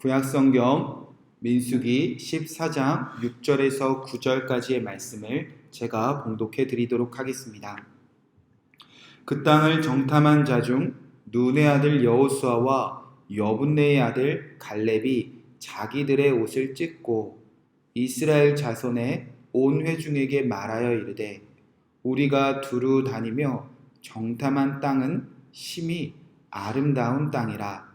구약성경 민수기 14장 6절에서 9절까지의 말씀을 제가 봉독해 드리도록 하겠습니다. 그 땅을 정탐한 자 중 눈의 아들 여호수아와 여분네의 아들 갈렙이 자기들의 옷을 찢고 이스라엘 자손의 온 회중에게 말하여 이르되 우리가 두루 다니며 정탐한 땅은 심히 아름다운 땅이라.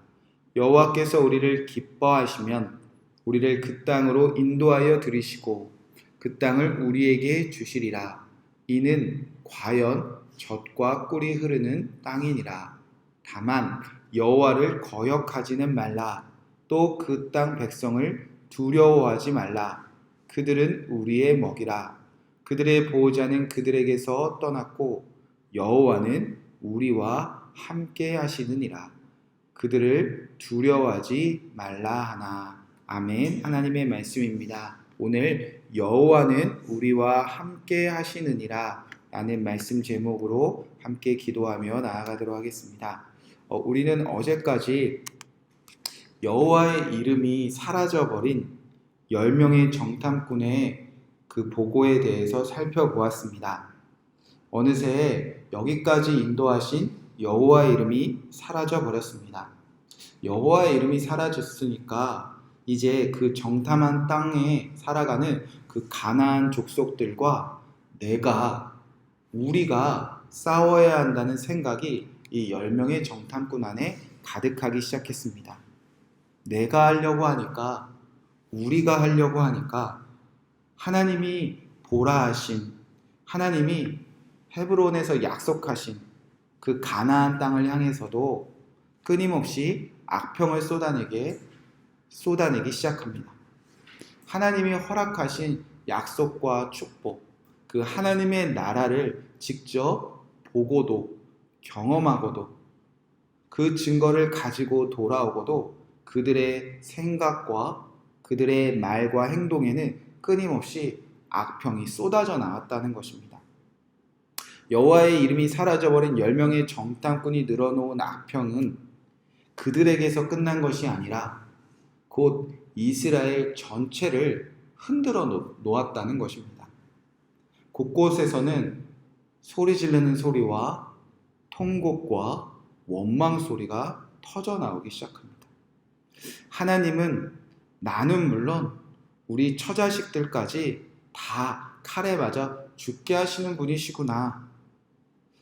여호와께서 우리를 기뻐하시면 우리를 그 땅으로 인도하여 들이시고 그 땅을 우리에게 주시리라. 이는 과연 젖과 꿀이 흐르는 땅이니라. 다만 여호와를 거역하지는 말라. 또 그 땅 백성을 두려워하지 말라. 그들은 우리의 먹이라. 그들의 보호자는 그들에게서 떠났고 여호와는 우리와 함께 하시느니라. 그들을 두려워하지 말라 하나. 아멘. 하나님의 말씀입니다. 오늘 여호와는 우리와 함께 하시느니라 라는 말씀 제목으로 함께 기도하며 나아가도록 하겠습니다. 우리는 어제까지 여호와의 이름이 사라져버린 10명의 정탐꾼의 그 보고에 대해서 살펴보았습니다. 어느새 여기까지 인도하신 여호와의 이름이 사라져버렸습니다. 여호와의 이름이 사라졌으니까 이제 그 정탐한 땅에 살아가는 그 가나안 족속들과 우리가 싸워야 한다는 생각이 이 10명의 정탐꾼 안에 가득하기 시작했습니다. 내가 하려고 하니까, 우리가 하려고 하니까 하나님이 보라 하신, 하나님이 헤브론에서 약속하신 그 가나안 땅을 향해서도 끊임없이 악평을 쏟아내기 시작합니다. 하나님이 허락하신 약속과 축복, 그 하나님의 나라를 직접 보고도 경험하고도 그 증거를 가지고 돌아오고도 그들의 생각과 그들의 말과 행동에는 끊임없이 악평이 쏟아져 나왔다는 것입니다. 여호와의 이름이 사라져버린 10명의 정탐꾼이 늘어놓은 악평은 그들에게서 끝난 것이 아니라 곧 이스라엘 전체를 흔들어 놓았다는 것입니다. 곳곳에서는 소리 지르는 소리와 통곡과 원망 소리가 터져 나오기 시작합니다. 하나님은 나는 물론 우리 처자식들까지 다 칼에 맞아 죽게 하시는 분이시구나.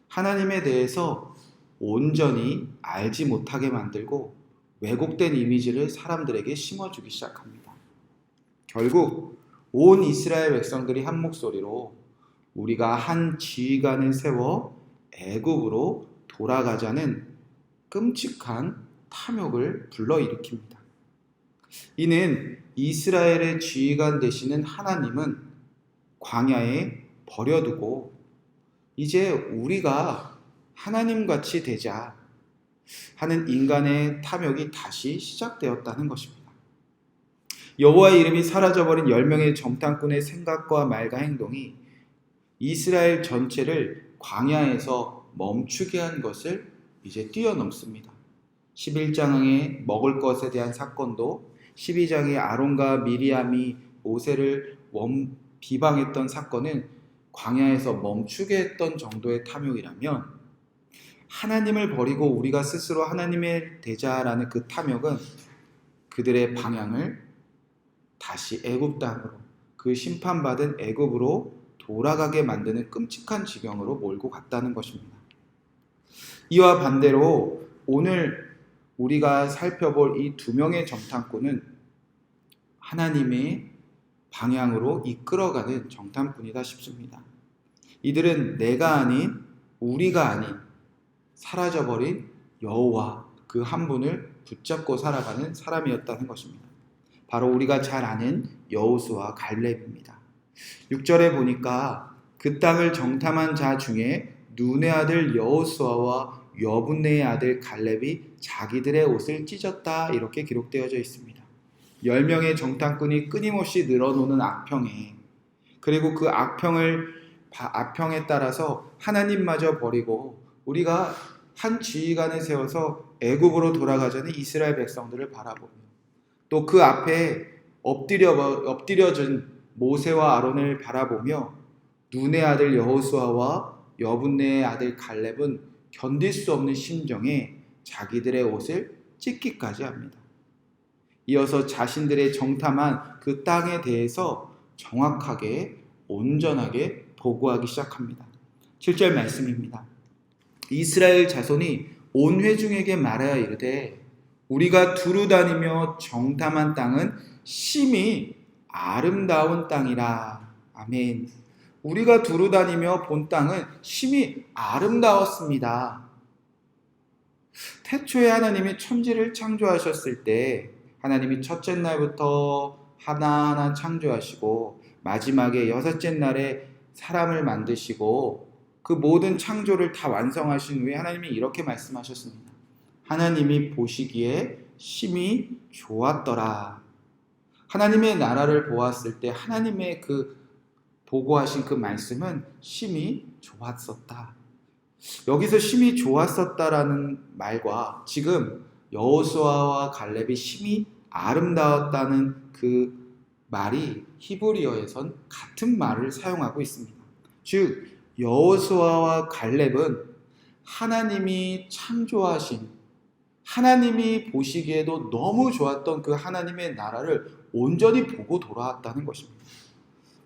하나님에 대해서 온전히 알지 못하게 만들고 왜곡된 이미지를 사람들에게 심어주기 시작합니다. 결국 온 이스라엘 백성들이 한 목소리로 우리가 한 지휘관을 세워 애굽으로 돌아가자는 끔찍한 탐욕을 불러일으킵니다. 이는 이스라엘의 지휘관 되시는 하나님은 광야에 버려두고 이제 우리가 하나님같이 되자 하는 인간의 탐욕이 다시 시작되었다는 것입니다. 여호와의 이름이 사라져버린 10명의 정탐꾼의 생각과 말과 행동이 이스라엘 전체를 광야에서 멈추게 한 것을 이제 뛰어넘습니다. 11장에 먹을 것에 대한 사건도 12장에 아론과 미리암이 모세를 비방했던 사건은 광야에서 멈추게 했던 정도의 탐욕이라면 하나님을 버리고 우리가 스스로 하나님의 되자라는 그 탐욕은 그들의 방향을 다시 애굽 땅으로, 그 심판받은 애굽으로 돌아가게 만드는 끔찍한 지경으로 몰고 갔다는 것입니다. 이와 반대로 오늘 우리가 살펴볼 이 2명의 정탐꾼은 하나님의 방향으로 이끌어가는 정탐꾼이다 싶습니다. 이들은 내가 아닌 우리가 아닌 사라져버린 여호와 그 한 분을 붙잡고 살아가는 사람이었다는 것입니다. 바로 우리가 잘 아는 여호수아 갈렙입니다. 6절에 보니까 그 땅을 정탐한 자 중에 눈의 아들 여호수아와 여분네의 아들 갈렙이 자기들의 옷을 찢었다 이렇게 기록되어져 있습니다. 10명의 정탐꾼이 끊임없이 늘어놓는 악평에, 그리고 그 악평에 따라서 하나님마저 버리고 우리가 한 지휘관을 세워서 애굽으로 돌아가자는 이스라엘 백성들을 바라보며 또 그 앞에 엎드려진 모세와 아론을 바라보며 눈의 아들 여호수아와 여분네의 아들 갈렙은 견딜 수 없는 심정에 자기들의 옷을 찢기까지 합니다. 이어서 자신들의 정탐한 그 땅에 대해서 정확하게 온전하게 보고하기 시작합니다. 7절 말씀입니다. 이스라엘 자손이 온 회중에게 말하여 이르되 우리가 두루 다니며 정탐한 땅은 심히 아름다운 땅이라. 아멘. 우리가 두루 다니며 본 땅은 심히 아름다웠습니다. 태초에 하나님이 천지를 창조하셨을 때 하나님이 첫째 날부터 하나하나 창조하시고 마지막에 여섯째 날에 사람을 만드시고 그 모든 창조를 다 완성하신 후에 하나님이 이렇게 말씀하셨습니다. 하나님이 보시기에 심히 좋았더라. 하나님의 나라를 보았을 때 하나님의 그 보고하신 그 말씀은 심히 좋았었다. 여기서 심히 좋았었다라는 말과 지금 여호수아와 갈렙이 심히 아름다웠다는 그 말이 히브리어에선 같은 말을 사용하고 있습니다. 즉 여호수아와 갈렙은 하나님이 창조하신, 하나님이 보시기에도 너무 좋았던 그 하나님의 나라를 온전히 보고 돌아왔다는 것입니다.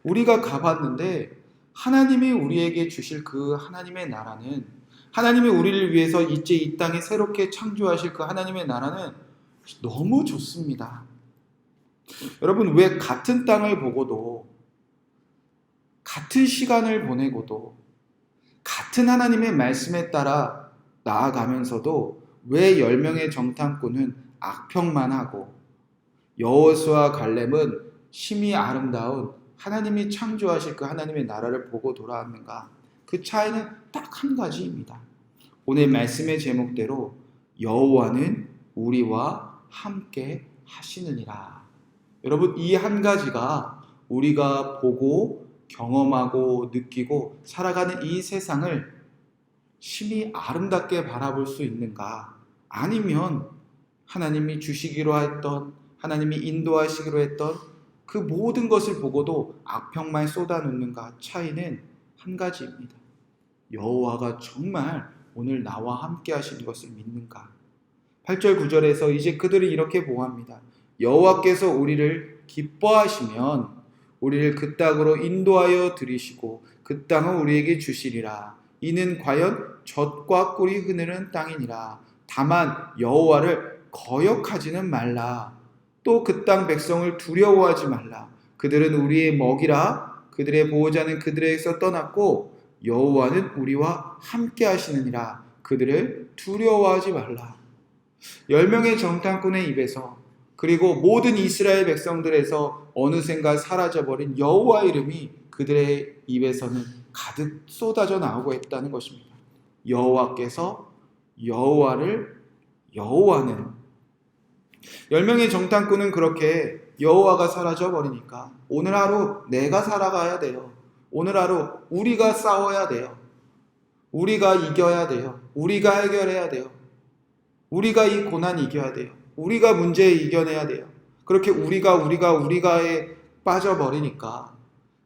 우리가 가봤는데 하나님이 우리에게 주실 그 하나님의 나라는, 하나님이 우리를 위해서 이제 이 땅에 새롭게 창조하실 그 하나님의 나라는 너무 좋습니다. 여러분, 왜 같은 땅을 보고도, 같은 시간을 보내고도, 같은 하나님의 말씀에 따라 나아가면서도 왜 10명의 정탐꾼은 악평만 하고 여호수아 갈렙은 심히 아름다운 하나님이 창조하실 그 하나님의 나라를 보고 돌아왔는가? 그 차이는 딱 한 가지입니다. 오늘 말씀의 제목대로 여호와는 우리와 함께 하시느니라. 여러분, 이 한 가지가 우리가 보고 경험하고 느끼고 살아가는 이 세상을 심히 아름답게 바라볼 수 있는가? 아니면 하나님이 주시기로 했던, 하나님이 인도하시기로 했던 그 모든 것을 보고도 악평만 쏟아놓는가? 차이는 한 가지입니다. 여호와가 정말 오늘 나와 함께 하신 것을 믿는가? 8절 9절에서 이제 그들이 이렇게 보합니다. 여호와께서 우리를 기뻐하시면 우리를 그 땅으로 인도하여 들이시고 그 땅을 우리에게 주시리라. 이는 과연 젖과 꿀이 흐르는 땅이니라. 다만 여호와를 거역하지는 말라. 또 그 땅 백성을 두려워하지 말라. 그들은 우리의 먹이라. 그들의 보호자는 그들에게서 떠났고 여호와는 우리와 함께 하시느니라. 그들을 두려워하지 말라. 10명의 정탐꾼의 입에서, 그리고 모든 이스라엘 백성들에서 어느샌가 사라져버린 여호와 이름이 그들의 입에서는 가득 쏟아져 나오고 있다는 것입니다. 여호와께서, 여호와는 10명의 정탐꾼은 그렇게 여호와가 사라져 버리니까 오늘 하루 내가 살아가야 돼요. 오늘 하루 우리가 싸워야 돼요. 우리가 이겨야 돼요. 우리가 해결해야 돼요. 우리가 이 고난 이겨야 돼요. 우리가 문제 이겨내야 돼요. 그렇게 우리가에 빠져버리니까,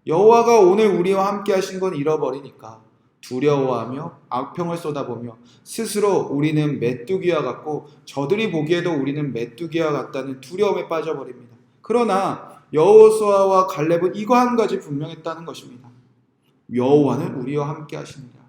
여호와가 오늘 우리와 함께 하신 건 잃어버리니까 두려워하며 악평을 쏟아보며 스스로 우리는 메뚜기와 같고 저들이 보기에도 우리는 메뚜기와 같다는 두려움에 빠져버립니다. 그러나 여호수아와 갈렙은 이거 한 가지 분명했다는 것입니다. 여호와는 우리와 함께 하십니다.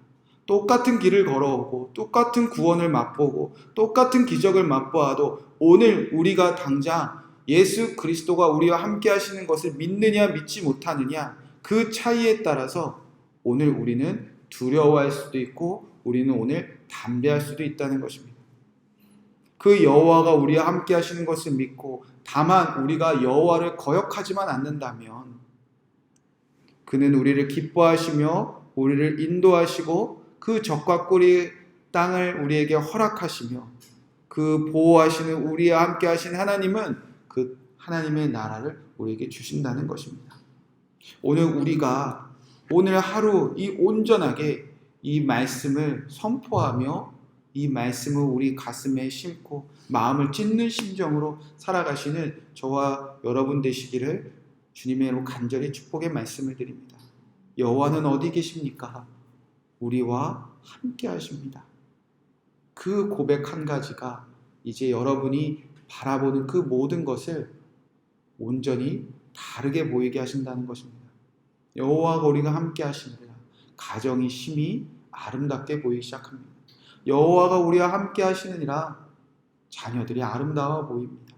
똑같은 길을 걸어오고 똑같은 구원을 맛보고 똑같은 기적을 맛보아도 오늘 우리가 당장 예수 그리스도가 우리와 함께 하시는 것을 믿느냐 믿지 못하느냐, 그 차이에 따라서 오늘 우리는 두려워할 수도 있고 우리는 오늘 담대할 수도 있다는 것입니다. 그 여호와가 우리와 함께 하시는 것을 믿고 다만 우리가 여호와를 거역하지만 않는다면 그는 우리를 기뻐하시며 우리를 인도하시고 그 젖과 꿀이 땅을 우리에게 허락하시며 그 보호하시는 우리와 함께 하신 하나님은 그 하나님의 나라를 우리에게 주신다는 것입니다. 오늘 하루 이 온전하게 이 말씀을 선포하며 이 말씀을 우리 가슴에 심고 마음을 찢는 심정으로 살아가시는 저와 여러분 되시기를 주님의 이름으로 간절히 축복의 말씀을 드립니다. 여호와는 어디 계십니까? 우리와 함께 하십니다. 그 고백 한 가지가 이제 여러분이 바라보는 그 모든 것을 온전히 다르게 보이게 하신다는 것입니다. 여호와가 우리가 함께 하시니라 가정이 심히 아름답게 보이기 시작합니다. 여호와가 우리와 함께 하시느니라 자녀들이 아름다워 보입니다.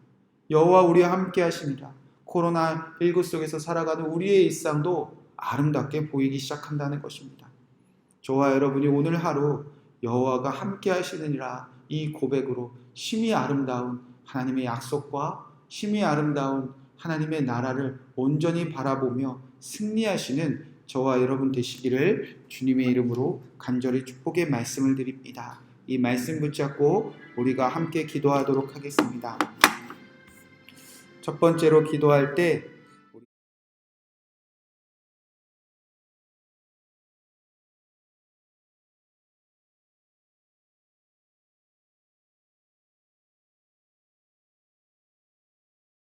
여호와 우리와 함께 하시니라 코로나19 속에서 살아가는 우리의 일상도 아름답게 보이기 시작한다는 것입니다. 저와 여러분이 오늘 하루 여호와가 함께 하시느니라 이 고백으로 심히 아름다운 하나님의 약속과 심히 아름다운 하나님의 나라를 온전히 바라보며 승리하시는 저와 여러분 되시기를 주님의 이름으로 간절히 축복의 말씀을 드립니다. 이 말씀 붙잡고 우리가 함께 기도하도록 하겠습니다. 첫 번째로 기도할 때